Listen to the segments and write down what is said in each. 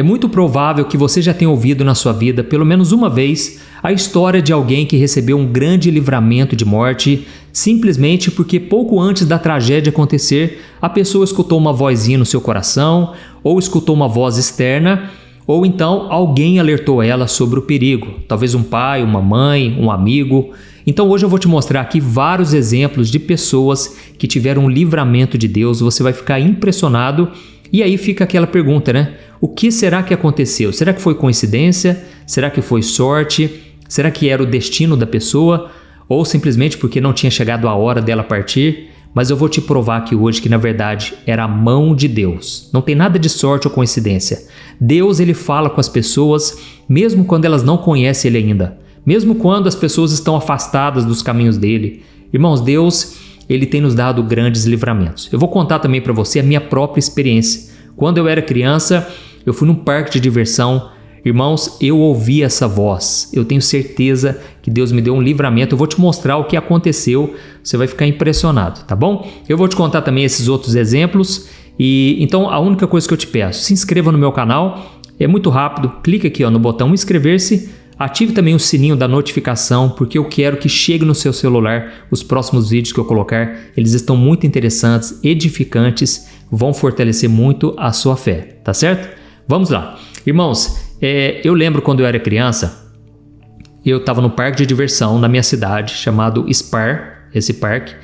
É muito provável que você já tenha ouvido na sua vida, pelo menos uma vez, a história de alguém que recebeu um grande livramento de morte simplesmente porque pouco antes da tragédia acontecer, a pessoa escutou uma vozinha no seu coração, ou escutou uma voz externa, ou então alguém alertou ela sobre o perigo, talvez um pai, uma mãe, um amigo. Então hoje eu vou te mostrar aqui vários exemplos de pessoas que tiveram um livramento de Deus. Você vai ficar impressionado e aí fica aquela pergunta, né? O que será que aconteceu? Será que foi coincidência? Será que foi sorte? Será que era o destino da pessoa? Ou simplesmente porque não tinha chegado a hora dela partir? Mas eu vou te provar aqui hoje que na verdade era a mão de Deus. Não tem nada de sorte ou coincidência. Deus, ele fala com as pessoas mesmo quando elas não conhecem ele ainda. Mesmo quando as pessoas estão afastadas dos caminhos dele. Irmãos, Deus, ele tem nos dado grandes livramentos. Eu vou contar também para você a minha própria experiência. Quando eu era criança, eu fui num parque de diversão. Irmãos, eu ouvi essa voz. Eu tenho certeza que Deus me deu um livramento. Eu vou te mostrar o que aconteceu. Você vai ficar impressionado, tá bom? Eu vou te contar também esses outros exemplos. E então a única coisa que eu te peço, se inscreva no meu canal. É muito rápido. Clica aqui no botão inscrever-se. Ative também o sininho da notificação, porque eu quero que chegue no seu celular os próximos vídeos que eu colocar. Eles estão muito interessantes, edificantes, vão fortalecer muito a sua fé, tá certo? Vamos lá. Irmãos, eu lembro quando eu era criança, eu estava no parque de diversão na minha cidade, chamado Spar, esse parque,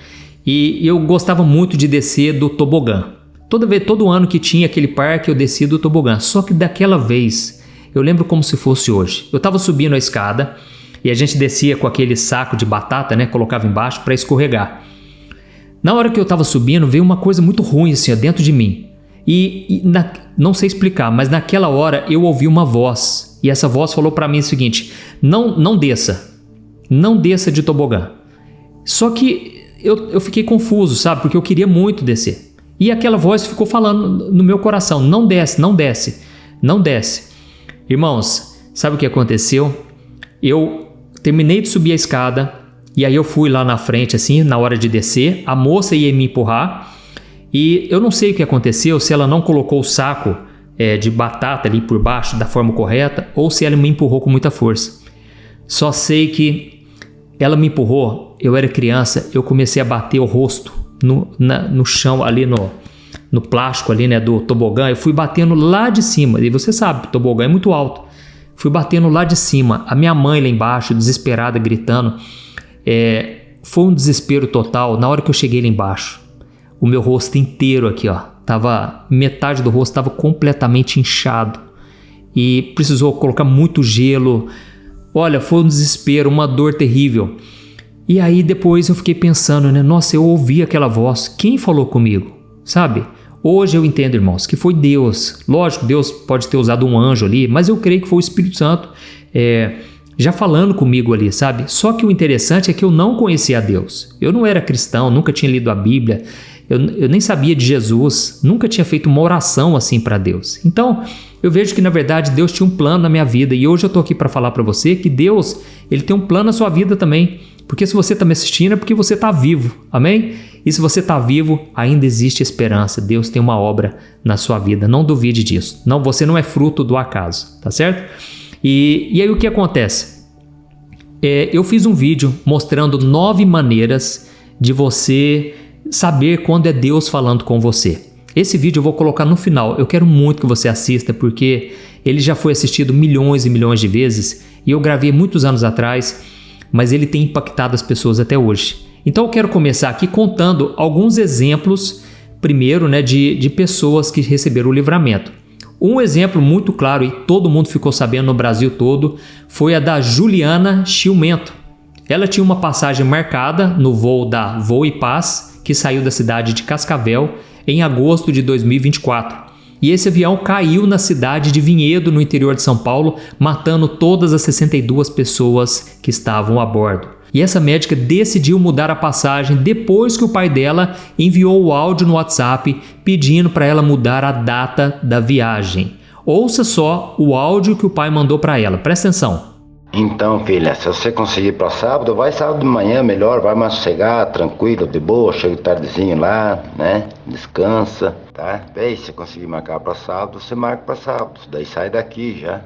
e eu gostava muito de descer do tobogã. Todo ano que tinha aquele parque eu descia do tobogã, só que daquela vez eu lembro como se fosse hoje. Eu estava subindo a escada e a gente descia com aquele saco de batata, né? Colocava embaixo para escorregar. Na hora que eu estava subindo, veio uma coisa muito ruim assim, dentro de mim. Não sei explicar, mas naquela hora eu ouvi uma voz. E essa voz falou para mim o seguinte: não desça. Não desça de tobogã. Só que eu fiquei confuso, sabe? Porque eu queria muito descer. E aquela voz ficou falando no meu coração: não desce, não desce, não desce. Irmãos, sabe o que aconteceu? Eu terminei de subir a escada e aí eu fui lá na frente assim, na hora de descer, a moça ia me empurrar e eu não sei o que aconteceu, se ela não colocou o saco de batata ali por baixo da forma correta ou se ela me empurrou com muita força. Só sei que ela me empurrou, eu era criança, eu comecei a bater o rosto no chão ali no plástico ali, né, do tobogã. Eu fui batendo lá de cima, e você sabe, o tobogã é muito alto. Fui batendo lá de cima, a minha mãe lá embaixo, desesperada, gritando. Foi um desespero total. Na hora que eu cheguei lá embaixo, o meu rosto inteiro aqui, ó, metade do rosto estava completamente inchado e precisou colocar muito gelo. Olha, foi um desespero, uma dor terrível. E aí depois eu fiquei pensando, né, nossa, eu ouvi aquela voz, quem falou comigo, sabe? Hoje eu entendo, irmãos, que foi Deus. Lógico, Deus pode ter usado um anjo ali, mas eu creio que foi o Espírito Santo já falando comigo ali, sabe? Só que o interessante é que eu não conhecia a Deus. Eu não era cristão, nunca tinha lido a Bíblia, eu nem sabia de Jesus, nunca tinha feito uma oração assim para Deus. Então, eu vejo que na verdade Deus tinha um plano na minha vida e hoje eu estou aqui para falar para você que Deus, ele tem um plano na sua vida também. Porque se você está me assistindo é porque você está vivo, amém? E se você está vivo, ainda existe esperança. Deus tem uma obra na sua vida, não duvide disso. Não, você não é fruto do acaso, tá certo? E aí o que acontece? Eu fiz um vídeo mostrando 9 maneiras de você saber quando é Deus falando com você. Esse vídeo eu vou colocar no final. Eu quero muito que você assista porque ele já foi assistido milhões e milhões de vezes e eu gravei muitos anos atrás, mas ele tem impactado as pessoas até hoje. Então eu quero começar aqui contando alguns exemplos, primeiro, né, de pessoas que receberam o livramento. Um exemplo muito claro, e todo mundo ficou sabendo no Brasil todo, foi a da Juliana Chiumento. Ela tinha uma passagem marcada no voo da Voo e Paz, que saiu da cidade de Cascavel em agosto de 2024. E esse avião caiu na cidade de Vinhedo, no interior de São Paulo, matando todas as 62 pessoas que estavam a bordo. E essa médica decidiu mudar a passagem depois que o pai dela enviou o áudio no WhatsApp pedindo para ela mudar a data da viagem. Ouça só o áudio que o pai mandou para ela, presta atenção. Então, filha, se você conseguir para sábado, vai sábado de manhã melhor, vai mais sossegar, tranquilo, de boa, chega tardezinho lá, né? Descansa, tá? Daí, se conseguir marcar para sábado, você marca para sábado, daí sai daqui já.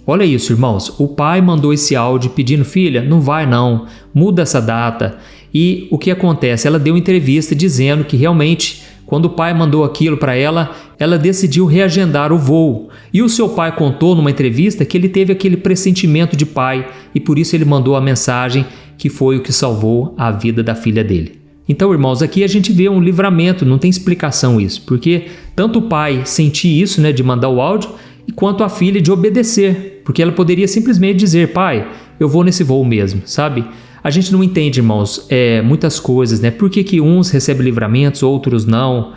Olha isso, irmãos, o pai mandou esse áudio pedindo, filha, não vai não, muda essa data. E o que acontece? Ela deu entrevista dizendo que realmente, quando o pai mandou aquilo para ela, ela decidiu reagendar o voo. E o seu pai contou numa entrevista que ele teve aquele pressentimento de pai e por isso ele mandou a mensagem que foi o que salvou a vida da filha dele. Então, irmãos, aqui a gente vê um livramento, não tem explicação isso, porque tanto o pai sentir isso, né, de mandar o áudio, quanto a filha de obedecer, porque ela poderia simplesmente dizer, pai, eu vou nesse voo mesmo, sabe? A gente não entende, irmãos, muitas coisas, né? Por que uns recebem livramentos, outros não?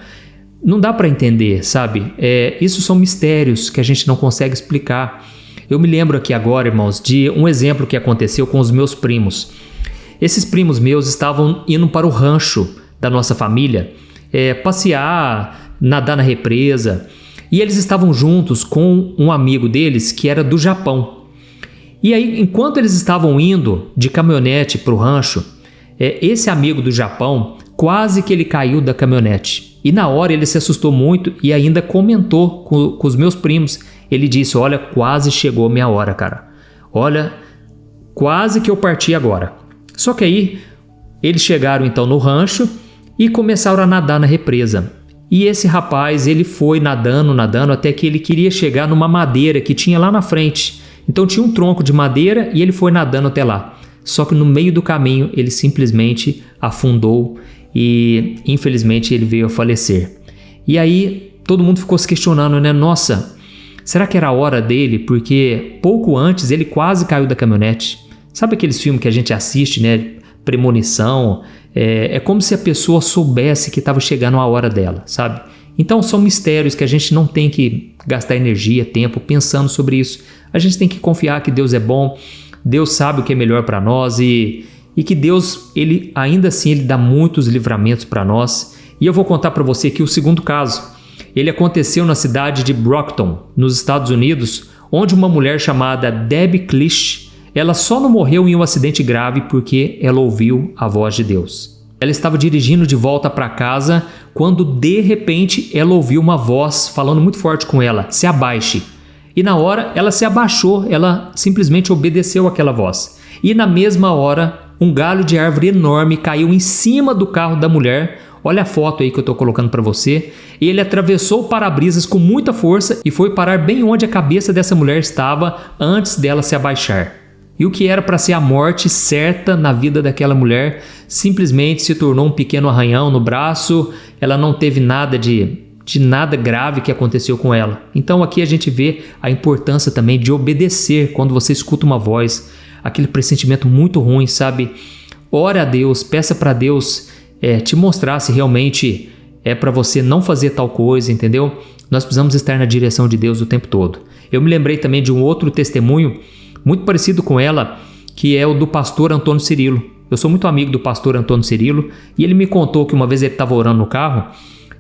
Não dá para entender, sabe? Isso são mistérios que a gente não consegue explicar. Eu me lembro aqui agora, irmãos, de um exemplo que aconteceu com os meus primos. Esses primos meus estavam indo para o rancho da nossa família, passear, nadar na represa, e eles estavam juntos com um amigo deles que era do Japão. E aí, enquanto eles estavam indo de caminhonete para o rancho, esse amigo do Japão, quase que ele caiu da caminhonete. E na hora ele se assustou muito e ainda comentou com os meus primos. Ele disse, olha, quase chegou a minha hora, cara. Olha, quase que eu parti agora. Só que aí, eles chegaram então no rancho e começaram a nadar na represa. E esse rapaz, ele foi nadando, até que ele queria chegar numa madeira que tinha lá na frente. Então tinha um tronco de madeira e ele foi nadando até lá. Só que no meio do caminho ele simplesmente afundou e infelizmente ele veio a falecer. E aí todo mundo ficou se questionando, né? Nossa, será que era a hora dele? Porque pouco antes ele quase caiu da caminhonete. Sabe aqueles filmes que a gente assiste, né? Premonição. É como se a pessoa soubesse que estava chegando a hora dela, sabe? Então são mistérios que a gente não tem que gastar energia, tempo pensando sobre isso. A gente tem que confiar que Deus é bom, Deus sabe o que é melhor para nós e que Deus, ele ainda assim, ele dá muitos livramentos para nós. E eu vou contar para você que o segundo caso, ele aconteceu na cidade de Brockton, nos Estados Unidos, onde uma mulher chamada Debbie Klisch, ela só não morreu em um acidente grave porque ela ouviu a voz de Deus. Ela estava dirigindo de volta para casa quando de repente ela ouviu uma voz falando muito forte com ela, se abaixe. E na hora ela se abaixou, ela simplesmente obedeceu àquela voz. E na mesma hora um galho de árvore enorme caiu em cima do carro da mulher. Olha a foto aí que eu estou colocando para você. Ele atravessou o para-brisas com muita força e foi parar bem onde a cabeça dessa mulher estava antes dela se abaixar. E o que era para ser a morte certa na vida daquela mulher simplesmente se tornou um pequeno arranhão no braço. Ela não teve nada de nada grave que aconteceu com ela. Então aqui a gente vê a importância também de obedecer quando você escuta uma voz, aquele pressentimento muito ruim, sabe? Ore a Deus, peça para Deus te mostrar se realmente é para você não fazer tal coisa, entendeu? Nós precisamos estar na direção de Deus o tempo todo. Eu me lembrei também de um outro testemunho muito parecido com ela, que é o do pastor Antônio Cirilo. Eu sou muito amigo do pastor Antônio Cirilo e ele me contou que uma vez ele estava orando no carro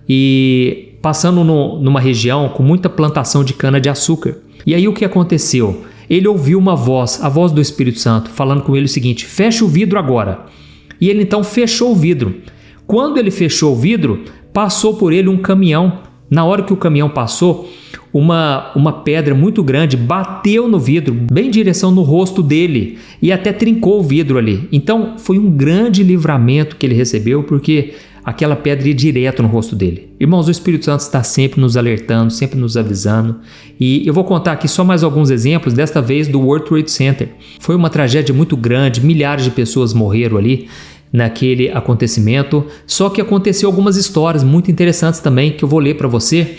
e passando numa região com muita plantação de cana-de-açúcar. E aí o que aconteceu? Ele ouviu uma voz, a voz do Espírito Santo, falando com ele o seguinte, fecha o vidro agora. E ele então fechou o vidro. Quando ele fechou o vidro, passou por ele um caminhão. Na hora que o caminhão passou, uma pedra muito grande bateu no vidro, bem em direção no rosto dele e até trincou o vidro ali. Então foi um grande livramento que ele recebeu porque aquela pedra ia direto no rosto dele. Irmãos, o Espírito Santo está sempre nos alertando, sempre nos avisando. E eu vou contar aqui só mais alguns exemplos, desta vez do World Trade Center. Foi uma tragédia muito grande, milhares de pessoas morreram ali naquele acontecimento. Só que aconteceu algumas histórias muito interessantes também que eu vou ler para você.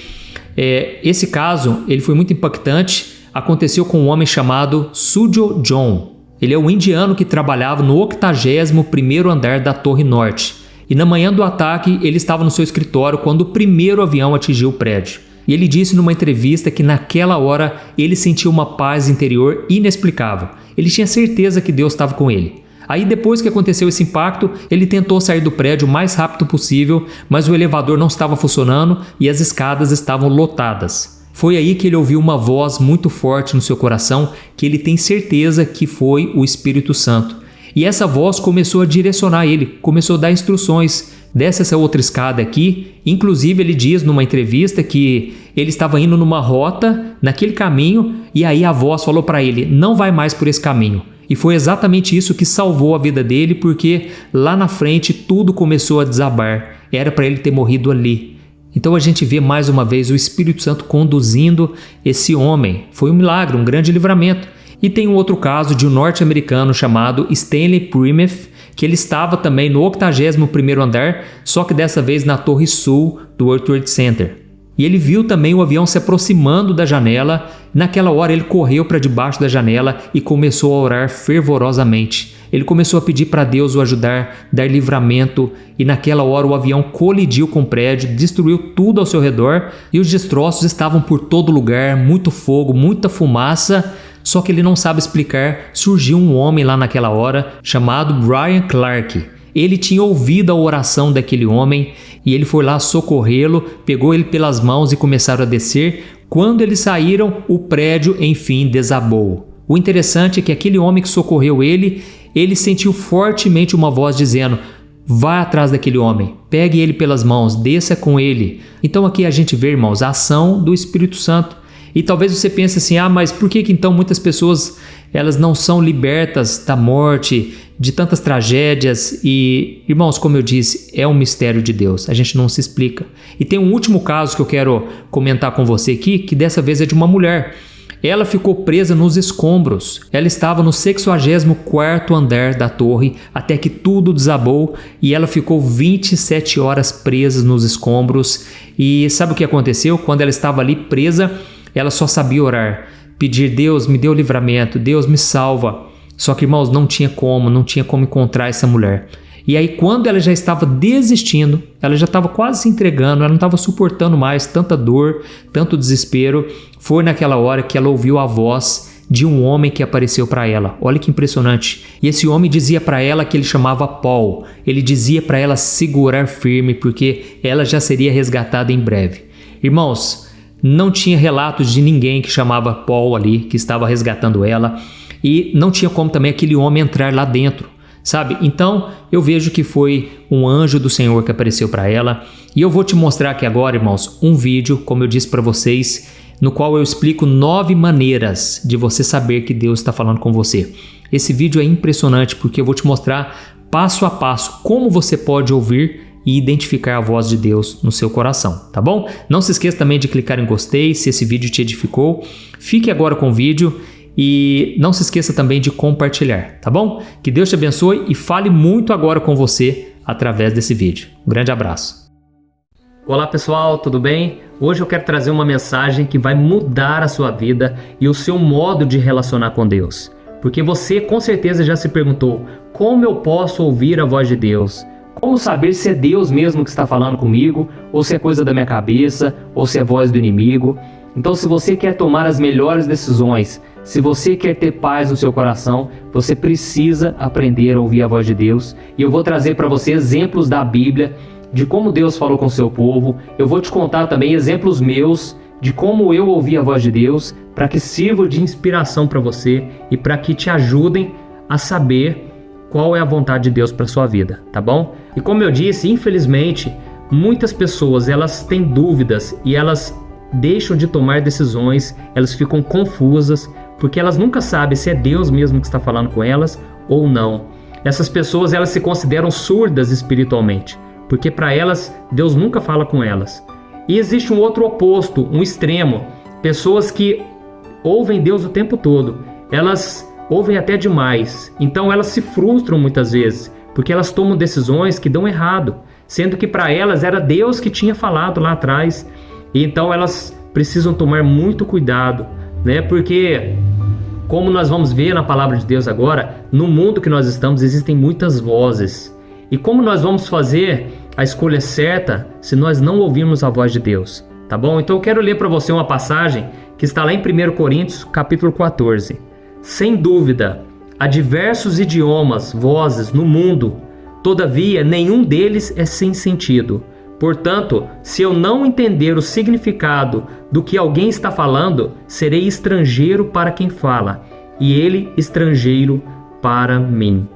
Esse caso, ele foi muito impactante. Aconteceu com um homem chamado Sujo John. Ele é um indiano que trabalhava no 81º andar da Torre Norte. E na manhã do ataque, ele estava no seu escritório quando o primeiro avião atingiu o prédio. E ele disse numa entrevista que naquela hora ele sentiu uma paz interior inexplicável. Ele tinha certeza que Deus estava com ele. Aí depois que aconteceu esse impacto, ele tentou sair do prédio o mais rápido possível, mas o elevador não estava funcionando e as escadas estavam lotadas. Foi aí que ele ouviu uma voz muito forte no seu coração, que ele tem certeza que foi o Espírito Santo. E essa voz começou a direcionar ele, começou a dar instruções. Desce essa outra escada aqui. Inclusive ele diz numa entrevista que ele estava indo numa rota, naquele caminho, e aí a voz falou para ele: não vai mais por esse caminho. E foi exatamente isso que salvou a vida dele, porque lá na frente tudo começou a desabar. Era para ele ter morrido ali. Então a gente vê mais uma vez o Espírito Santo conduzindo esse homem. Foi um milagre, um grande livramento. E tem um outro caso de um norte-americano chamado Stanley Primeff, que ele estava também no 81º andar, só que dessa vez na torre sul do World Trade Center. E ele viu também o avião se aproximando da janela. Naquela hora ele correu para debaixo da janela e começou a orar fervorosamente. Ele começou a pedir para Deus o ajudar, dar livramento, e naquela hora o avião colidiu com o prédio, destruiu tudo ao seu redor e os destroços estavam por todo lugar, muito fogo, muita fumaça. Só que ele não sabe explicar. Surgiu um homem lá naquela hora chamado Brian Clark. Ele tinha ouvido a oração daquele homem e ele foi lá socorrê-lo, pegou ele pelas mãos e começaram a descer. Quando eles saíram, o prédio enfim desabou. O interessante é que aquele homem que socorreu ele sentiu fortemente uma voz dizendo: vá atrás daquele homem, pegue ele pelas mãos, desça com ele. Então aqui a gente vê, irmãos, a ação do Espírito Santo. E talvez você pense assim: mas por que então muitas pessoas elas não são libertas da morte, de tantas tragédias? E, irmãos, como eu disse, é um mistério de Deus, a gente não se explica. E tem um último caso que eu quero comentar com você aqui, que dessa vez é de uma mulher. Ela ficou presa nos escombros. Ela estava no 64º andar da torre até que tudo desabou e ela ficou 27 horas presa nos escombros. E sabe o que aconteceu? Quando ela estava ali presa, ela só sabia orar, pedir: Deus, me dê o livramento, Deus me salva. Só que, irmãos, não tinha como encontrar essa mulher. E aí, quando ela já estava desistindo, ela já estava quase se entregando, ela não estava suportando mais tanta dor, tanto desespero, foi naquela hora que ela ouviu a voz de um homem que apareceu para ela. Olha que impressionante. E esse homem dizia para ela que ele chamava Paul. Ele dizia para ela segurar firme, porque ela já seria resgatada em breve. Irmãos, não tinha relatos de ninguém que chamava Paul ali, que estava resgatando ela, e não tinha como também aquele homem entrar lá dentro, sabe? Então eu vejo que foi um anjo do Senhor que apareceu para ela, e eu vou te mostrar aqui agora, irmãos, um vídeo, como eu disse para vocês, no qual eu explico 9 maneiras de você saber que Deus está falando com você. Esse vídeo é impressionante porque eu vou te mostrar passo a passo como você pode ouvir e identificar a voz de Deus no seu coração, tá bom? Não se esqueça também de clicar em gostei se esse vídeo te edificou. Fique agora com o vídeo e não se esqueça também de compartilhar, tá bom? Que Deus te abençoe e fale muito agora com você através desse vídeo. Um grande abraço. Olá pessoal, tudo bem? Hoje eu quero trazer uma mensagem que vai mudar a sua vida e o seu modo de relacionar com Deus. Porque você com certeza já se perguntou: como eu posso ouvir a voz de Deus? Como saber se é Deus mesmo que está falando comigo, ou se é coisa da minha cabeça, ou se é voz do inimigo? Então, se você quer tomar as melhores decisões, se você quer ter paz no seu coração, você precisa aprender a ouvir a voz de Deus. E eu vou trazer para você exemplos da Bíblia, de como Deus falou com o seu povo. Eu vou te contar também exemplos meus, de como eu ouvi a voz de Deus, para que sirva de inspiração para você e para que te ajudem a saber qual é a vontade de Deus para sua vida, tá bom? E como eu disse, infelizmente, muitas pessoas elas têm dúvidas e elas deixam de tomar decisões, elas ficam confusas, porque elas nunca sabem se é Deus mesmo que está falando com elas ou não. Essas pessoas elas se consideram surdas espiritualmente, porque para elas Deus nunca fala com elas. E existe um outro oposto, um extremo, pessoas que ouvem Deus o tempo todo, elas ouvem até demais, então elas se frustram muitas vezes, porque elas tomam decisões que dão errado, sendo que para elas era Deus que tinha falado lá atrás, e então elas precisam tomar muito cuidado, né? Porque, como nós vamos ver na palavra de Deus agora, no mundo que nós estamos existem muitas vozes, e como nós vamos fazer a escolha certa se nós não ouvirmos a voz de Deus, tá bom? Então eu quero ler para você uma passagem que está lá em 1 Coríntios, capítulo 14. Sem dúvida, há diversos idiomas, vozes no mundo, todavia nenhum deles é sem sentido. Portanto, se eu não entender o significado do que alguém está falando, serei estrangeiro para quem fala, e ele estrangeiro para mim.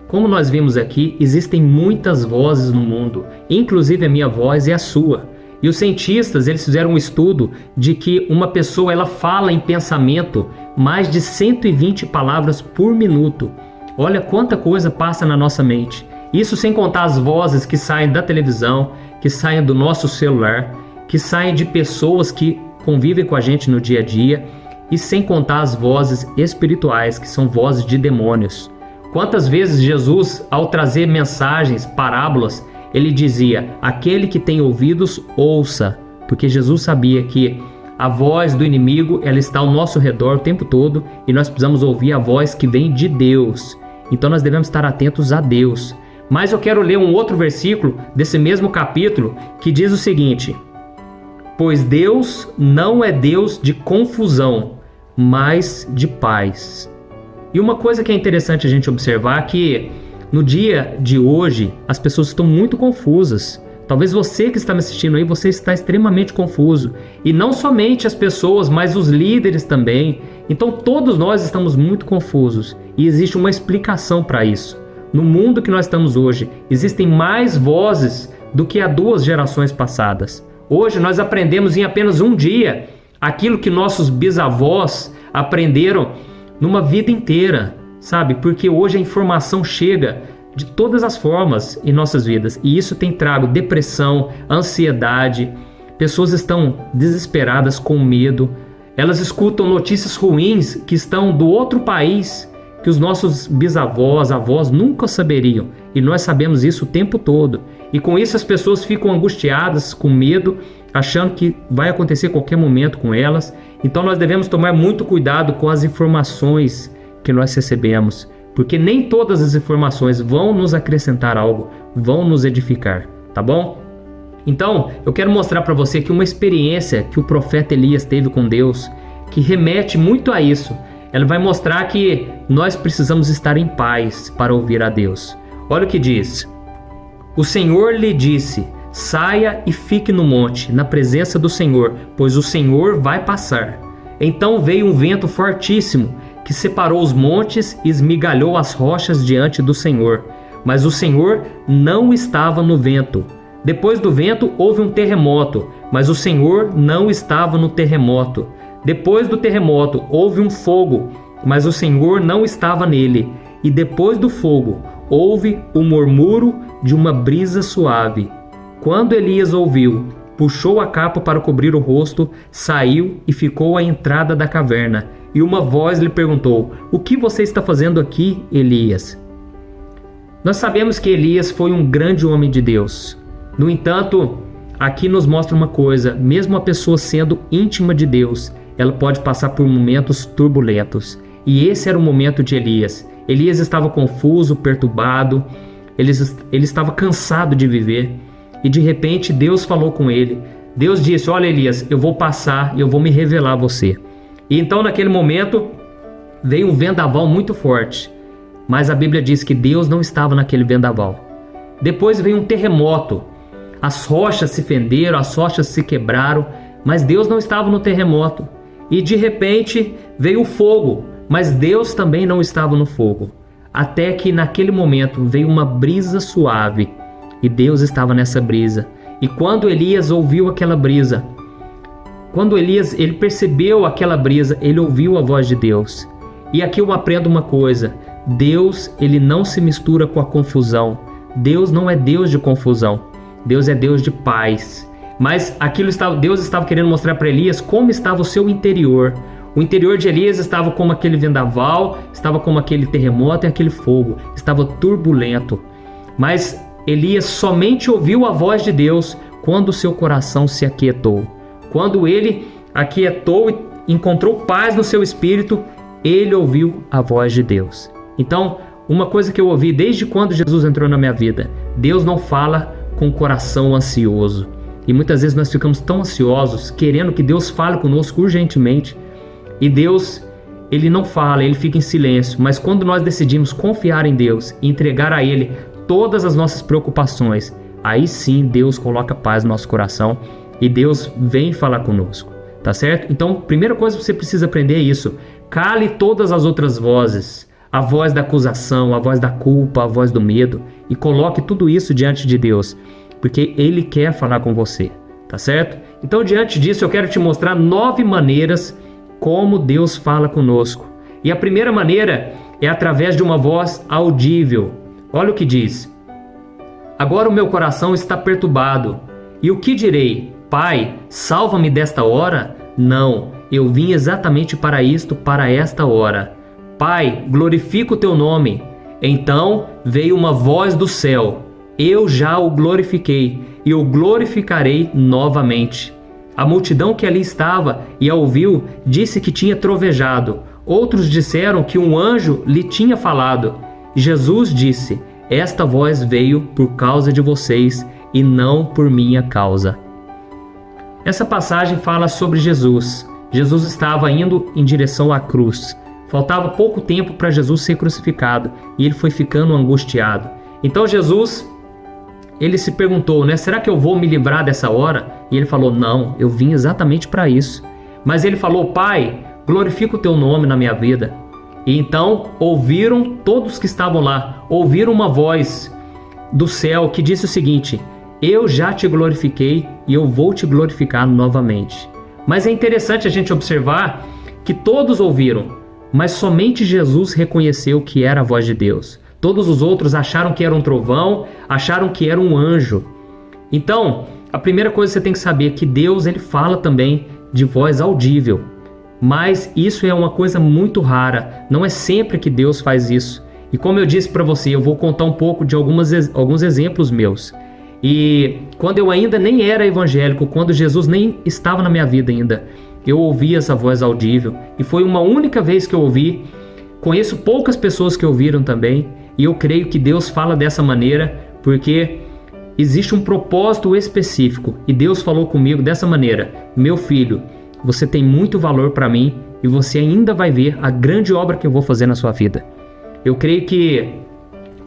Como nós vimos aqui, existem muitas vozes no mundo, inclusive a minha voz e a sua. E os cientistas, eles fizeram um estudo de que uma pessoa ela fala em pensamento mais de 120 palavras por minuto. Olha quanta coisa passa na nossa mente. Isso sem contar as vozes que saem da televisão, que saem do nosso celular, que saem de pessoas que convivem com a gente no dia a dia, e sem contar as vozes espirituais, que são vozes de demônios. Quantas vezes Jesus, ao trazer mensagens, parábolas, ele dizia: aquele que tem ouvidos, ouça, porque Jesus sabia que a voz do inimigo ela está ao nosso redor o tempo todo e nós precisamos ouvir a voz que vem de Deus. Então nós devemos estar atentos a Deus. Mas eu quero ler um outro versículo desse mesmo capítulo que diz o seguinte: pois Deus não é Deus de confusão, mas de paz. E uma coisa que é interessante a gente observar é que no dia de hoje as pessoas estão muito confusas. Talvez você que está me assistindo aí, você está extremamente confuso. E não somente as pessoas, mas os líderes também. Então todos nós estamos muito confusos. E existe uma explicação para isso. No mundo que nós estamos hoje, existem mais vozes do que há 2 gerações passadas. Hoje nós aprendemos em apenas um dia aquilo que nossos bisavós aprenderam numa vida inteira, sabe? Porque hoje a informação chega de todas as formas em nossas vidas. E isso tem trago depressão, ansiedade. Pessoas estão desesperadas, com medo. Elas escutam notícias ruins que estão do outro país, que os nossos bisavós, avós nunca saberiam. E nós sabemos isso o tempo todo. E com isso as pessoas ficam angustiadas, com medo, achando que vai acontecer a qualquer momento com elas. Então nós devemos tomar muito cuidado com as informações que nós recebemos, porque nem todas as informações vão nos acrescentar algo, vão nos edificar, tá bom? Então, eu quero mostrar para você que uma experiência que o profeta Elias teve com Deus, que remete muito a isso, ela vai mostrar que nós precisamos estar em paz para ouvir a Deus. Olha o que diz: o Senhor lhe disse: saia e fique no monte, na presença do Senhor, pois o Senhor vai passar. Então veio um vento fortíssimo, que separou os montes e esmigalhou as rochas diante do Senhor. Mas o Senhor não estava no vento. Depois do vento houve um terremoto, mas o Senhor não estava no terremoto. Depois do terremoto houve um fogo, mas o Senhor não estava nele. E depois do fogo houve o murmúrio de uma brisa suave. Quando Elias ouviu, puxou a capa para cobrir o rosto, saiu e ficou à entrada da caverna. E uma voz lhe perguntou: o que você está fazendo aqui, Elias? Nós sabemos que Elias foi um grande homem de Deus. No entanto, aqui nos mostra uma coisa: mesmo a pessoa sendo íntima de Deus, ela pode passar por momentos turbulentos. E esse era o momento de Elias. Elias estava confuso, perturbado, ele estava cansado de viver. E de repente Deus falou com ele. Deus disse: olha, Elias, eu vou passar e eu vou me revelar a você. E então naquele momento veio um vendaval muito forte. Mas a Bíblia diz que Deus não estava naquele vendaval. Depois veio um terremoto. As rochas se fenderam, as rochas se quebraram, mas Deus não estava no terremoto. E de repente veio o fogo, mas Deus também não estava no fogo. Até que naquele momento veio uma brisa suave. E Deus estava nessa brisa. E quando Elias ouviu aquela brisa, quando Elias ele percebeu aquela brisa, ele ouviu a voz de Deus. E aqui eu aprendo uma coisa: Deus ele não se mistura com a confusão. Deus não é Deus de confusão. Deus é Deus de paz. Mas Deus estava querendo mostrar para Elias como estava o seu interior. O interior de Elias estava como aquele vendaval, estava como aquele terremoto e aquele fogo. Estava turbulento. Mas Elias somente ouviu a voz de Deus quando o seu coração se aquietou. Quando ele aquietou e encontrou paz no seu espírito, ele ouviu a voz de Deus. Então, uma coisa que eu ouvi desde quando Jesus entrou na minha vida: Deus não fala com o coração ansioso. E muitas vezes nós ficamos tão ansiosos, querendo que Deus fale conosco urgentemente. E Deus, ele não fala, ele fica em silêncio. Mas quando nós decidimos confiar em Deus e entregar a Ele todas as nossas preocupações, aí sim Deus coloca paz no nosso coração e Deus vem falar conosco, tá certo? Então, primeira coisa que você precisa aprender é isso: cale todas as outras vozes, a voz da acusação, a voz da culpa, a voz do medo, e coloque tudo isso diante de Deus, porque Ele quer falar com você, tá certo? Então, diante disso, eu quero te mostrar 9 maneiras como Deus fala conosco. E a primeira maneira é através de uma voz audível. Olha o que diz: agora o meu coração está perturbado. E o que direi? Pai, salva-me desta hora? Não, eu vim exatamente para isto, para esta hora. Pai, glorifica o teu nome. Então veio uma voz do céu: eu já o glorifiquei, e o glorificarei novamente. A multidão que ali estava e a ouviu disse que tinha trovejado. Outros disseram que um anjo lhe tinha falado. Jesus disse: esta voz veio por causa de vocês e não por minha causa. Essa passagem fala sobre Jesus. Jesus estava indo em direção à cruz. Faltava pouco tempo para Jesus ser crucificado e ele foi ficando angustiado. Então Jesus, ele se perguntou, será que eu vou me livrar dessa hora? E ele falou: não, eu vim exatamente para isso. Mas ele falou: Pai, glorifica o teu nome na minha vida. E então ouviram, todos que estavam lá, ouviram uma voz do céu que disse o seguinte: eu já te glorifiquei e eu vou te glorificar novamente. Mas é interessante a gente observar que todos ouviram, mas somente Jesus reconheceu que era a voz de Deus. Todos os outros acharam que era um trovão, acharam que era um anjo. Então, a primeira coisa que você tem que saber é que Deus, ele fala também de voz audível. Mas isso é uma coisa muito rara, não é sempre que Deus faz isso. E como eu disse para você, eu vou contar um pouco de alguns exemplos meus. E quando eu ainda nem era evangélico, quando Jesus nem estava na minha vida ainda, eu ouvi essa voz audível. E foi uma única vez que eu ouvi. Conheço poucas pessoas que ouviram também. E eu creio que Deus fala dessa maneira porque existe um propósito específico. E Deus falou comigo dessa maneira: meu filho, você tem muito valor para mim e você ainda vai ver a grande obra que eu vou fazer na sua vida. Eu creio que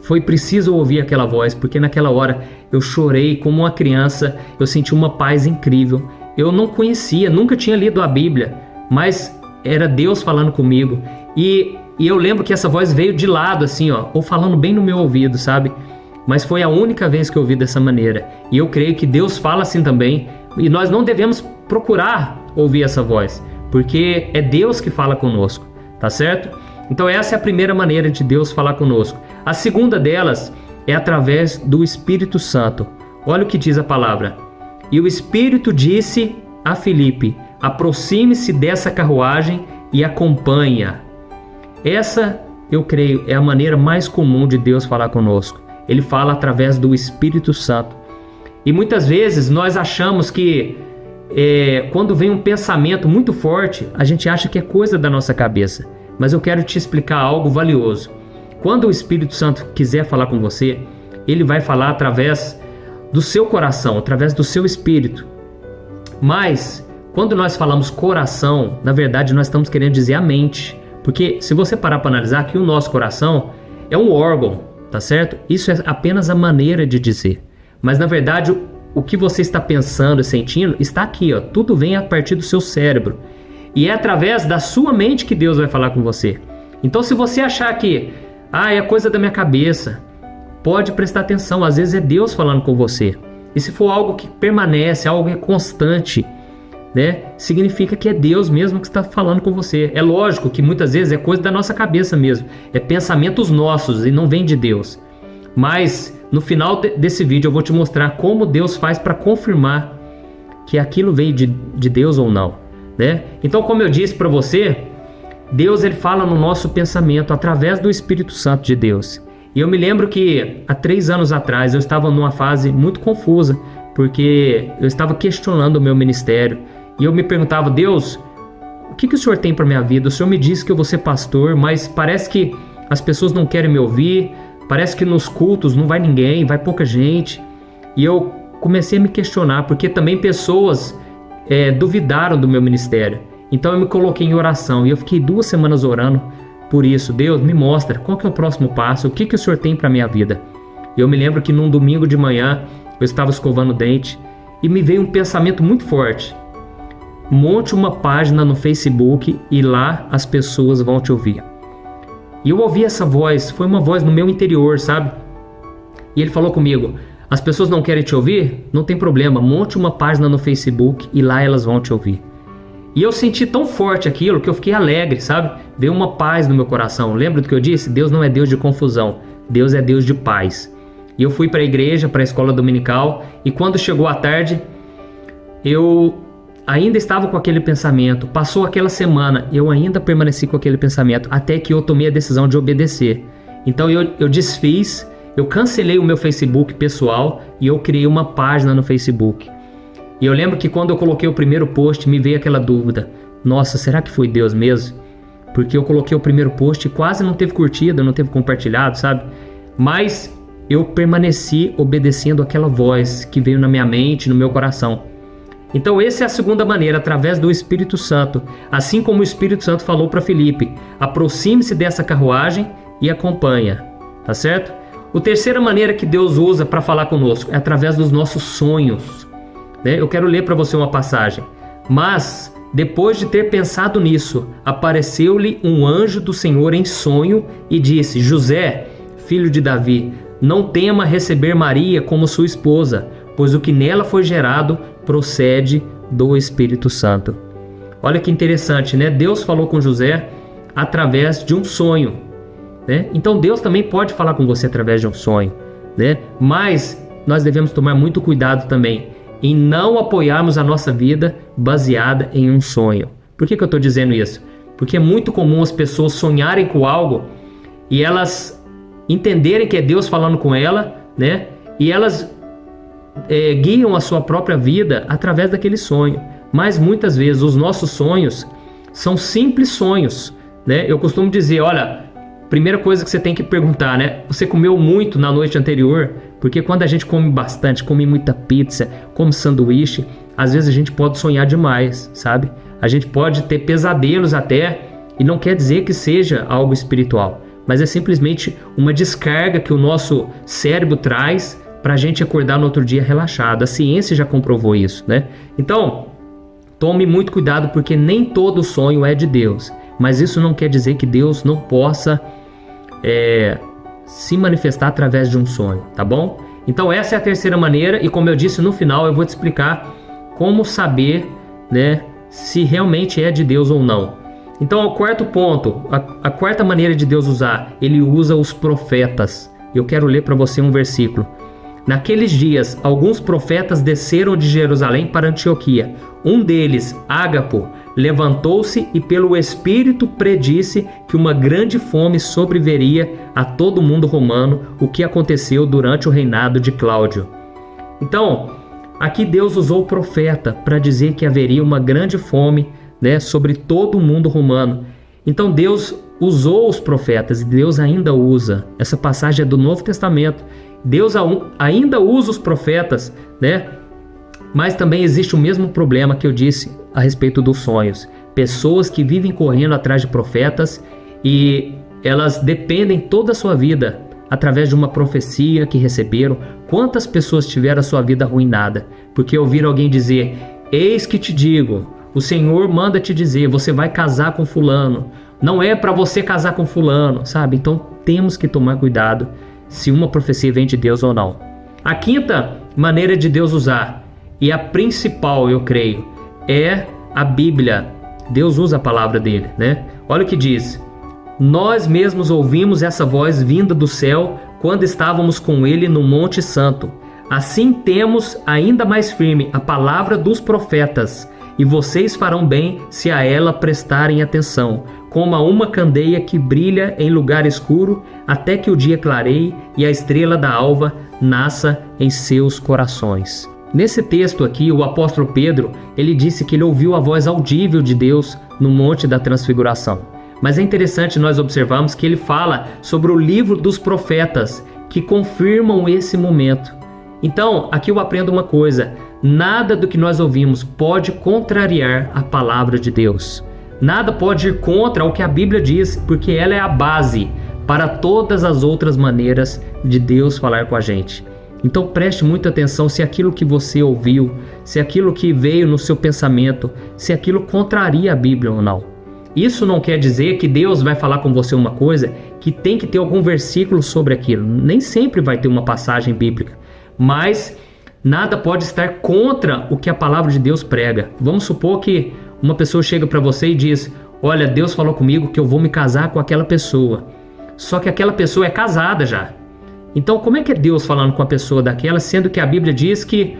foi preciso ouvir aquela voz, porque naquela hora eu chorei como uma criança, eu senti uma paz incrível. Eu não conhecia, nunca tinha lido a Bíblia, mas era Deus falando comigo. E eu lembro que essa voz veio de lado, assim, ou falando bem no meu ouvido, sabe? Mas foi a única vez que eu ouvi dessa maneira. E eu creio que Deus fala assim também, e nós não devemos procurar ouvir essa voz, porque é Deus que fala conosco, tá certo? Então essa é a primeira maneira de Deus falar conosco. A segunda delas é através do Espírito Santo. Olha o que diz a palavra: e o Espírito disse a Filipe: aproxime-se dessa carruagem e acompanha. Essa, eu creio, é a maneira mais comum de Deus falar conosco. Ele fala através do Espírito Santo. E muitas vezes nós achamos que quando vem um pensamento muito forte, a gente acha que é coisa da nossa cabeça. Mas eu quero te explicar algo valioso. Quando o Espírito Santo quiser falar com você, ele vai falar através do seu coração, através do seu espírito. Mas, quando nós falamos coração, na verdade nós estamos querendo dizer a mente. Porque se você parar para analisar que o nosso coração é um órgão, tá certo? Isso é apenas a maneira de dizer. Mas na verdade o que você está pensando e sentindo está aqui, tudo vem a partir do seu cérebro. E é através da sua mente que Deus vai falar com você. Então se você achar que é coisa da minha cabeça, pode prestar atenção, às vezes é Deus falando com você. E se for algo que permanece, algo que é constante, significa que é Deus mesmo que está falando com você. É lógico que muitas vezes é coisa da nossa cabeça mesmo, é pensamentos nossos e não vem de Deus. Mas no final desse vídeo eu vou te mostrar como Deus faz para confirmar que aquilo veio de Deus ou não. Então, como eu disse para você, Deus ele fala no nosso pensamento através do Espírito Santo de Deus. E eu me lembro que há 3 anos atrás eu estava numa fase muito confusa, porque eu estava questionando o meu ministério. E eu me perguntava: Deus, o que o Senhor tem para minha vida? O Senhor me disse que eu vou ser pastor, mas parece que as pessoas não querem me ouvir, parece que nos cultos não vai ninguém, vai pouca gente. E eu comecei a me questionar, porque também pessoas duvidaram do meu ministério. Então eu me coloquei em oração e eu fiquei 2 semanas orando por isso. Deus, me mostra qual que é o próximo passo, o que o Senhor tem para minha vida. E eu me lembro que num domingo de manhã eu estava escovando o dente e me veio um pensamento muito forte. Monte uma página no Facebook e lá as pessoas vão te ouvir. E eu ouvi essa voz, foi uma voz no meu interior, sabe? E ele falou comigo, as pessoas não querem te ouvir? Não tem problema, monte uma página no Facebook e lá elas vão te ouvir. E eu senti tão forte aquilo que eu fiquei alegre, sabe? Veio uma paz no meu coração. Lembra do que eu disse? Deus não é Deus de confusão, Deus é Deus de paz. E eu fui para a igreja, para a escola dominical, e quando chegou a tarde, eu ainda estava com aquele pensamento. Passou aquela semana, eu ainda permaneci com aquele pensamento, até que eu tomei a decisão de obedecer. Então eu desfiz, eu cancelei o meu Facebook pessoal e eu criei uma página no Facebook. E eu lembro que quando eu coloquei o primeiro post, me veio aquela dúvida. Nossa, será que foi Deus mesmo? Porque eu coloquei o primeiro post e quase não teve curtida, não teve compartilhado, sabe? Mas eu permaneci obedecendo aquela voz que veio na minha mente, no meu coração. Então essa é a segunda maneira, através do Espírito Santo. Assim como o Espírito Santo falou para Filipe, aproxime-se dessa carruagem e acompanha, tá certo? A terceira maneira que Deus usa para falar conosco é através dos nossos sonhos. Eu quero ler para você uma passagem. Mas, depois de ter pensado nisso, apareceu-lhe um anjo do Senhor em sonho e disse, José, filho de Davi, não tema receber Maria como sua esposa, pois o que nela foi gerado procede do Espírito Santo. Olha que interessante, né? Deus falou com José através de um sonho, né? Então Deus também pode falar com você através de um sonho, né? Mas nós devemos tomar muito cuidado também em não apoiarmos a nossa vida baseada em um sonho. Por que eu estou dizendo isso? Porque é muito comum as pessoas sonharem com algo e elas entenderem que é Deus falando com ela, né? E elas guiam a sua própria vida através daquele sonho. Mas muitas vezes os nossos sonhos são simples sonhos, né? Eu costumo dizer, olha, primeira coisa que você tem que perguntar, né? Você comeu muito na noite anterior? Porque quando a gente come bastante, come muita pizza, come sanduíche, às vezes a gente pode sonhar demais, sabe? A gente pode ter pesadelos até, e não quer dizer que seja algo espiritual, mas é simplesmente uma descarga que o nosso cérebro traz para a gente acordar no outro dia relaxado. A ciência já comprovou isso, né? Então, tome muito cuidado, porque nem todo sonho é de Deus, mas isso não quer dizer que Deus não possa se manifestar através de um sonho, tá bom? Então essa é a terceira maneira, e como eu disse no final, eu vou te explicar como saber, né, se realmente é de Deus ou não. Então o quarto ponto, a quarta maneira de Deus usar, ele usa os profetas. Eu quero ler para você um versículo. Naqueles dias, alguns profetas desceram de Jerusalém para Antioquia. Um deles, Ágapo, levantou-se e pelo Espírito predisse que uma grande fome sobreviria a todo o mundo romano, o que aconteceu durante o reinado de Cláudio. Então, aqui Deus usou o profeta para dizer que haveria uma grande fome, né, sobre todo o mundo romano. Então Deus usou os profetas e Deus ainda usa. Essa passagem é do Novo Testamento. Deus ainda usa os profetas, né? Mas também existe o mesmo problema que eu disse a respeito dos sonhos. Pessoas que vivem correndo atrás de profetas e elas dependem toda a sua vida através de uma profecia que receberam. Quantas pessoas tiveram a sua vida arruinada porque ouviram alguém dizer, eis que te digo, o Senhor manda te dizer, você vai casar com fulano. Não é para você casar com fulano, sabe? Então temos que tomar cuidado se uma profecia vem de Deus ou não. A quinta maneira de Deus usar, e a principal, eu creio, é a Bíblia. Deus usa a palavra dele, né? Olha o que diz. Nós mesmos ouvimos essa voz vinda do céu quando estávamos com ele no Monte Santo. Assim temos ainda mais firme a palavra dos profetas, e vocês farão bem se a ela prestarem atenção, como a uma candeia que brilha em lugar escuro, até que o dia clareie e a estrela da alva nasça em seus corações. Nesse texto aqui, o apóstolo Pedro, ele disse que ele ouviu a voz audível de Deus no Monte da Transfiguração. Mas é interessante nós observarmos que ele fala sobre o livro dos profetas, que confirmam esse momento. Então, aqui eu aprendo uma coisa, nada do que nós ouvimos pode contrariar a palavra de Deus. Nada pode ir contra o que a Bíblia diz, porque ela é a base para todas as outras maneiras de Deus falar com a gente. Então preste muita atenção se aquilo que você ouviu, se aquilo que veio no seu pensamento, se aquilo contraria a Bíblia ou não. Isso não quer dizer que Deus vai falar com você uma coisa que tem que ter algum versículo sobre aquilo. Nem sempre vai ter uma passagem bíblica, mas nada pode estar contra o que a palavra de Deus prega. Vamos supor que uma pessoa chega para você e diz: olha, Deus falou comigo que eu vou me casar com aquela pessoa. Só que aquela pessoa é casada já. Então como é que é Deus falando com a pessoa daquela, sendo que a Bíblia diz que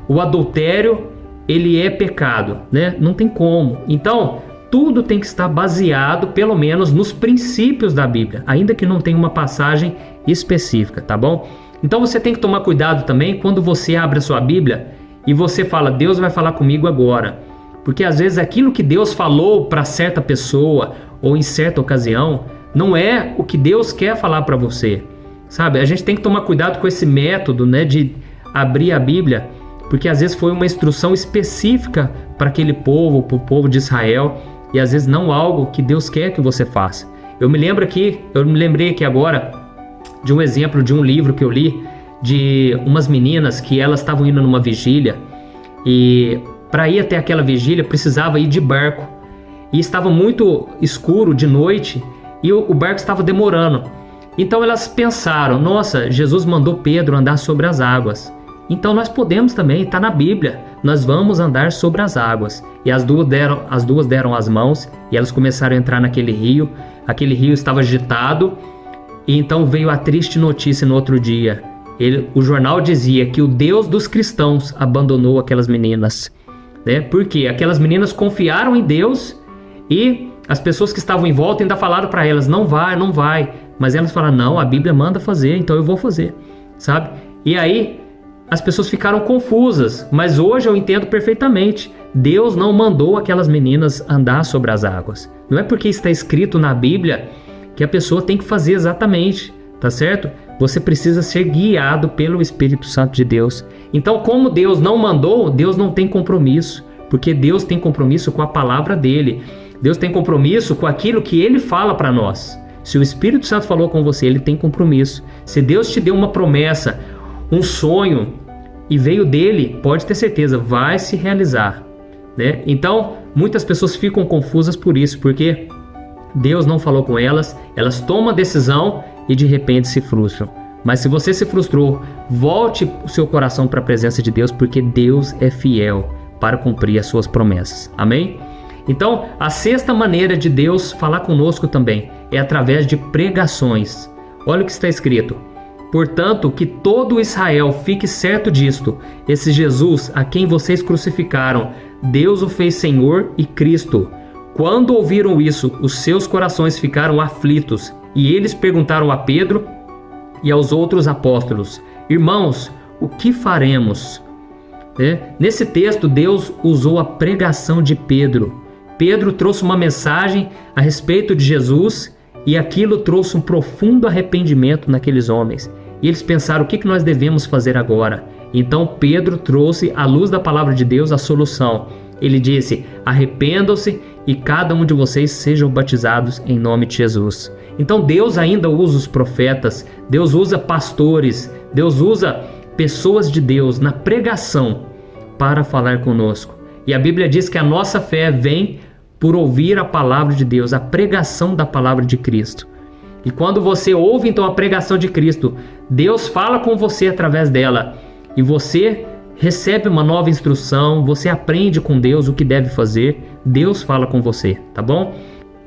o adultério, ele é pecado, né? Não tem como. Então tudo tem que estar baseado, pelo menos, nos princípios da Bíblia, ainda que não tenha uma passagem específica, tá bom? Então você tem que tomar cuidado também quando você abre a sua Bíblia e você fala: Deus vai falar comigo agora. Porque às vezes aquilo que Deus falou para certa pessoa ou em certa ocasião não é o que Deus quer falar para você, sabe? A gente tem que tomar cuidado com esse método, né, de abrir a Bíblia, porque às vezes foi uma instrução específica para aquele povo, para o povo de Israel, e às vezes não algo que Deus quer que você faça. Eu me lembrei aqui agora de um exemplo de um livro que eu li, de umas meninas que elas estavam indo numa vigília, e para ir até aquela vigília precisava ir de barco, e estava muito escuro de noite e o barco estava demorando. Então elas pensaram: nossa, Jesus mandou Pedro andar sobre as águas, então nós podemos também, está na Bíblia, nós vamos andar sobre as águas. E as duas deram as mãos e elas começaram a entrar naquele rio. Aquele rio estava agitado, e então veio a triste notícia no outro dia. O jornal dizia que o Deus dos cristãos abandonou aquelas meninas, né? Porque aquelas meninas confiaram em Deus e as pessoas que estavam em volta ainda falaram para elas: não vai, não vai. Mas elas falaram: não, a Bíblia manda fazer, então eu vou fazer, sabe? E aí as pessoas ficaram confusas, mas hoje eu entendo perfeitamente. Deus não mandou aquelas meninas andar sobre as águas. Não é porque está escrito na Bíblia que a pessoa tem que fazer exatamente, tá certo? Você precisa ser guiado pelo Espírito Santo de Deus. Então, como Deus não mandou, Deus não tem compromisso, porque Deus tem compromisso com a palavra dele. Deus tem compromisso com aquilo que ele fala para nós. Se o Espírito Santo falou com você, ele tem compromisso. Se Deus te deu uma promessa, um sonho, e veio dele, pode ter certeza, vai se realizar, né? Então, muitas pessoas ficam confusas por isso, porque Deus não falou com elas, elas tomam a decisão e de repente se frustram. Mas se você se frustrou, volte o seu coração para a presença de Deus, porque Deus é fiel para cumprir as suas promessas. Amém? Então, a sexta maneira de Deus falar conosco também é através de pregações. Olha o que está escrito: portanto, que todo Israel fique certo disto: esse Jesus a quem vocês crucificaram, Deus o fez Senhor e Cristo. Quando ouviram isso, os seus corações ficaram aflitos, e eles perguntaram a Pedro e aos outros apóstolos: irmãos, o que faremos? Nesse texto, Deus usou a pregação de Pedro. Pedro trouxe uma mensagem a respeito de Jesus, e aquilo trouxe um profundo arrependimento naqueles homens. E eles pensaram: o que nós devemos fazer agora? Então Pedro trouxe, à luz da palavra de Deus, a solução. Ele disse: arrependam-se e cada um de vocês sejam batizados em nome de Jesus. Então Deus ainda usa os profetas, Deus usa pastores, Deus usa pessoas de Deus na pregação para falar conosco. E a Bíblia diz que a nossa fé vem por ouvir a palavra de Deus, a pregação da palavra de Cristo. E quando você ouve então a pregação de Cristo, Deus fala com você através dela, e você recebe uma nova instrução, você aprende com Deus o que deve fazer, Deus fala com você, tá bom?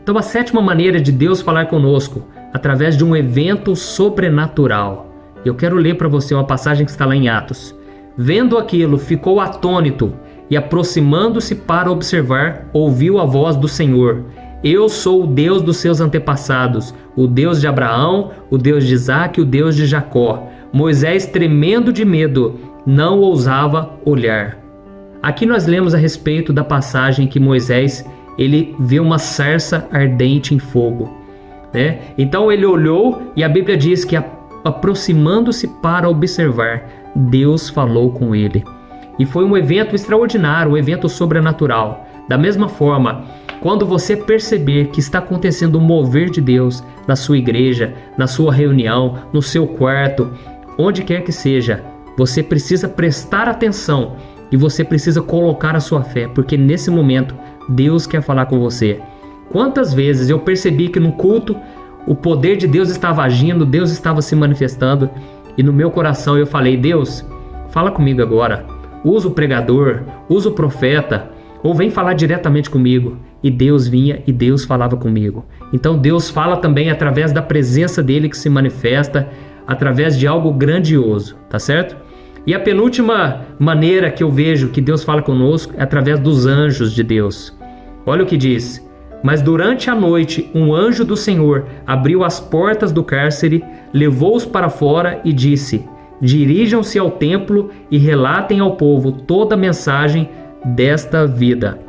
Então a sétima maneira de Deus falar conosco, através de um evento sobrenatural. Eu quero ler para você uma passagem que está lá em Atos. Vendo aquilo, ficou atônito, e aproximando-se para observar, ouviu a voz do Senhor: eu sou o Deus dos seus antepassados, o Deus de Abraão, o Deus de Isaque, o Deus de Jacó. Moisés, tremendo de medo, não ousava olhar. Aqui nós lemos a respeito da passagem que Moisés, ele vê uma sarça ardente em fogo, né? Então ele olhou, e a Bíblia diz que aproximando-se para observar, Deus falou com ele. E foi um evento extraordinário, um evento sobrenatural. Da mesma forma, quando você perceber que está acontecendo um mover de Deus na sua igreja, na sua reunião, no seu quarto, onde quer que seja, você precisa prestar atenção e você precisa colocar a sua fé, porque nesse momento Deus quer falar com você. Quantas vezes eu percebi que no culto o poder de Deus estava agindo, Deus estava se manifestando, e no meu coração eu falei: Deus, fala comigo agora, usa o pregador, usa o profeta, ou vem falar diretamente comigo. E Deus vinha e Deus falava comigo. Então Deus fala também através da presença dele que se manifesta, através de algo grandioso, tá certo? E a penúltima maneira que eu vejo que Deus fala conosco é através dos anjos de Deus. Olha o que diz: mas durante a noite um anjo do Senhor abriu as portas do cárcere, levou-os para fora e disse: dirijam-se ao templo e relatem ao povo toda a mensagem desta vida.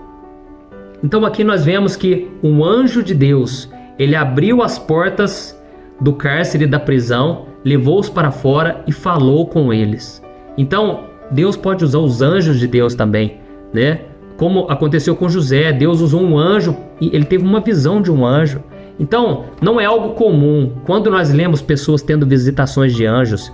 Então aqui nós vemos que um anjo de Deus, ele abriu as portas do cárcere, da prisão, levou-os para fora e falou com eles. Então Deus pode usar os anjos de Deus também, né? Como aconteceu com José, Deus usou um anjo e ele teve uma visão de um anjo. Então não é algo comum quando nós lemos pessoas tendo visitações de anjos,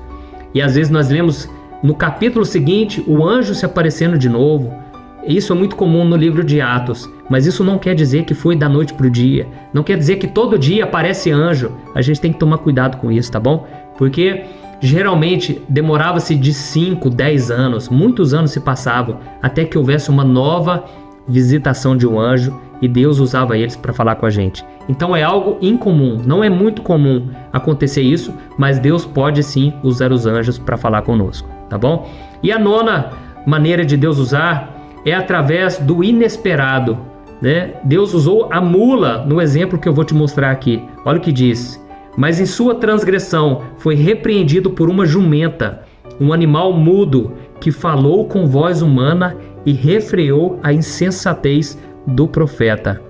e às vezes nós lemos no capítulo seguinte o anjo se aparecendo de novo. Isso é muito comum no livro de Atos, mas isso não quer dizer que foi da noite para o dia. Não quer dizer que todo dia aparece anjo. A gente tem que tomar cuidado com isso, tá bom? Porque geralmente demorava-se de 5, 10 anos, muitos anos se passavam, até que houvesse uma nova visitação de um anjo e Deus usava eles para falar com a gente. Então é algo incomum, não é muito comum acontecer isso, mas Deus pode sim usar os anjos para falar conosco, tá bom? E a nona maneira de Deus usar é através do inesperado, né? Deus usou a mula no exemplo que eu vou te mostrar aqui. Olha o que diz: mas em sua transgressão foi repreendido por uma jumenta, um animal mudo que falou com voz humana e refreou a insensatez do profeta.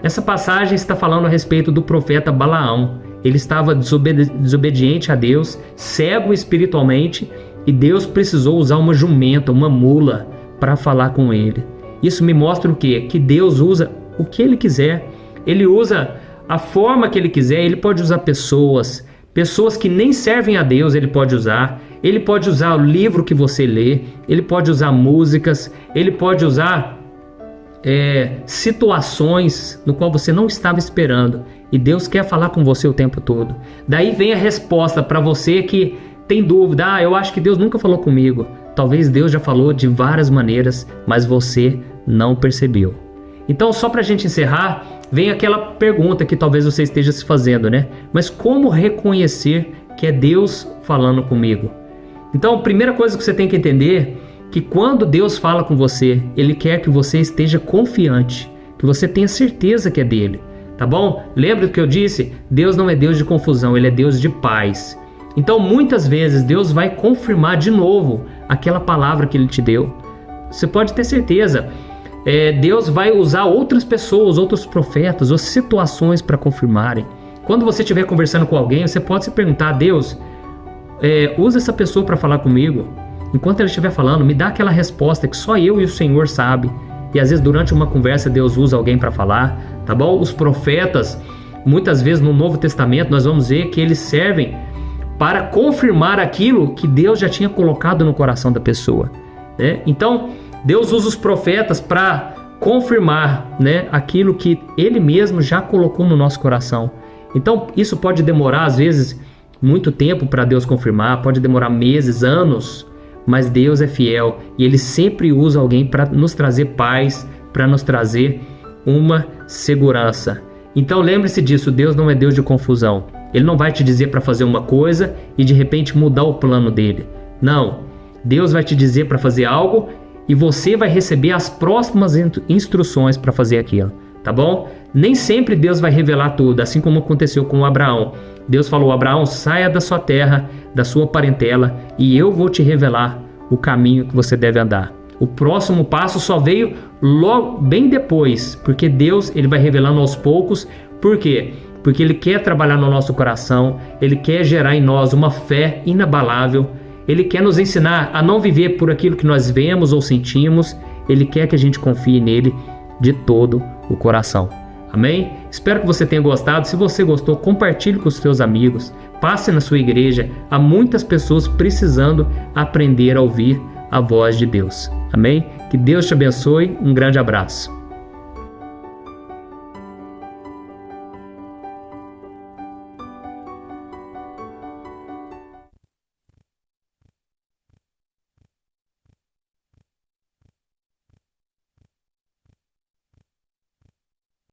Essa passagem está falando a respeito do profeta Balaão. Ele estava desobediente a Deus, cego espiritualmente, e Deus precisou usar uma jumenta, uma mula, para falar com ele. Isso me mostra o quê? Que Deus usa o que ele quiser. Ele usa a forma que ele quiser. Ele pode usar pessoas que nem servem a Deus, ele pode usar. Ele pode usar o livro que você lê. Ele pode usar músicas. Ele pode usar situações no qual você não estava esperando. E Deus quer falar com você o tempo todo. Daí vem a resposta para você que tem dúvida: eu acho que Deus nunca falou comigo. Talvez Deus já falou de várias maneiras, mas você não percebeu. Então, só para a gente encerrar, vem aquela pergunta que talvez você esteja se fazendo, né? Mas como reconhecer que é Deus falando comigo? Então, a primeira coisa que você tem que entender é que quando Deus fala com você, Ele quer que você esteja confiante, que você tenha certeza que é dele, tá bom? Lembra do que eu disse? Deus não é Deus de confusão, Ele é Deus de paz. Então muitas vezes Deus vai confirmar de novo aquela palavra que Ele te deu. Você pode ter certeza. Deus vai usar outras pessoas, outros profetas ou situações para confirmarem. Quando você estiver conversando com alguém, você pode se perguntar: Deus, usa essa pessoa para falar comigo. Enquanto ela estiver falando, me dá aquela resposta que só eu e o Senhor sabe. E às vezes durante uma conversa Deus usa alguém para falar, tá bom? Os profetas, muitas vezes no Novo Testamento, nós vamos ver que eles servem para confirmar aquilo que Deus já tinha colocado no coração da pessoa, né? Então, Deus usa os profetas para confirmar, né, aquilo que Ele mesmo já colocou no nosso coração. Então, isso pode demorar, às vezes, muito tempo para Deus confirmar, pode demorar meses, anos, mas Deus é fiel e Ele sempre usa alguém para nos trazer paz, para nos trazer uma segurança. Então, lembre-se disso: Deus não é Deus de confusão. Ele não vai te dizer para fazer uma coisa e de repente mudar o plano dele. Não. Deus vai te dizer para fazer algo e você vai receber as próximas instruções para fazer aquilo, tá bom? Nem sempre Deus vai revelar tudo, assim como aconteceu com Abraão. Deus falou: Abraão, saia da sua terra, da sua parentela, e eu vou te revelar o caminho que você deve andar. O próximo passo só veio logo bem depois, porque Deus ele vai revelando aos poucos. Por quê? Porque Ele quer trabalhar no nosso coração, Ele quer gerar em nós uma fé inabalável, Ele quer nos ensinar a não viver por aquilo que nós vemos ou sentimos, Ele quer que a gente confie nele de todo o coração. Amém? Espero que você tenha gostado. Se você gostou, compartilhe com os seus amigos. Passe na sua igreja. Há muitas pessoas precisando aprender a ouvir a voz de Deus. Amém? Que Deus te abençoe. Um grande abraço.